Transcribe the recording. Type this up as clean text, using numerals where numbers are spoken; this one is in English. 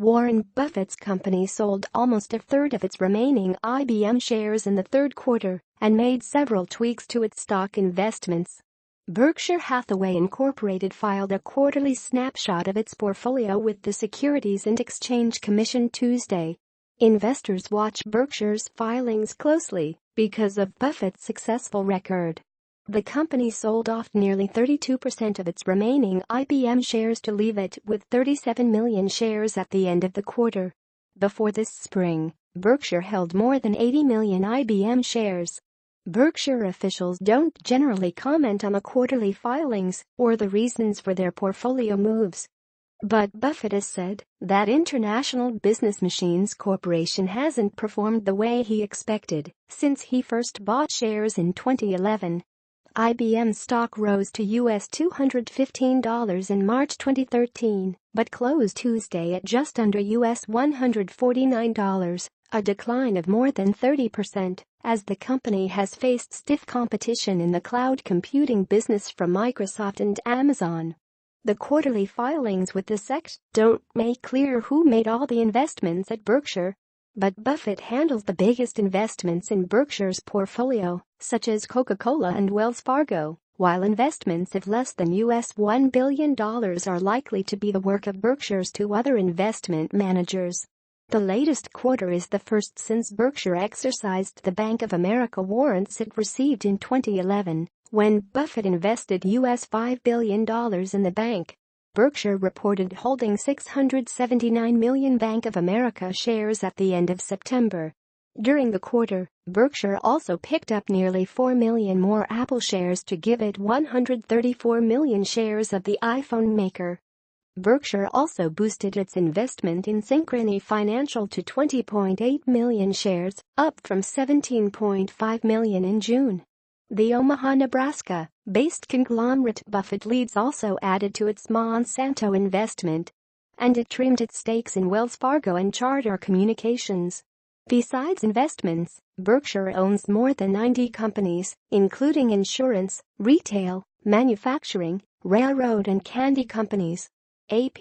Warren Buffett's company sold almost a third of its remaining IBM shares in the third quarter and made several tweaks to its stock investments. Berkshire Hathaway Inc. filed a quarterly snapshot of its portfolio with the Securities and Exchange Commission Tuesday. Investors watch Berkshire's filings closely because of Buffett's successful record. The company sold off nearly 32% of its remaining IBM shares to leave it with 37 million shares at the end of the quarter. Before this spring, Berkshire held more than 80 million IBM shares. Berkshire officials don't generally comment on the quarterly filings or the reasons for their portfolio moves. But Buffett has said that International Business Machines Corporation hasn't performed the way he expected since he first bought shares in 2011. IBM stock rose to $215 in March 2013, but closed Tuesday at just under $149, a decline of more than 30%, as the company has faced stiff competition in the cloud computing business from Microsoft and Amazon. The quarterly filings with the SEC don't make clear who made all the investments at Berkshire. But Buffett handles the biggest investments in Berkshire's portfolio, such as Coca-Cola and Wells Fargo, while investments of less than $1 billion are likely to be the work of Berkshire's two other investment managers. The latest quarter is the first since Berkshire exercised the Bank of America warrants it received in 2011, when Buffett invested $5 billion in the bank. Berkshire reported holding 679 million Bank of America shares at the end of September. During the quarter, Berkshire also picked up nearly 4 million more Apple shares to give it 134 million shares of the iPhone maker. Berkshire also boosted its investment in Synchrony Financial to 20.8 million shares, up from 17.5 million in June. The Omaha, Nebraska-based conglomerate Buffett leads also added to its Monsanto investment, and it trimmed its stakes in Wells Fargo and Charter Communications. Besides investments, Berkshire owns more than 90 companies, including insurance, retail, manufacturing, railroad and candy companies. AP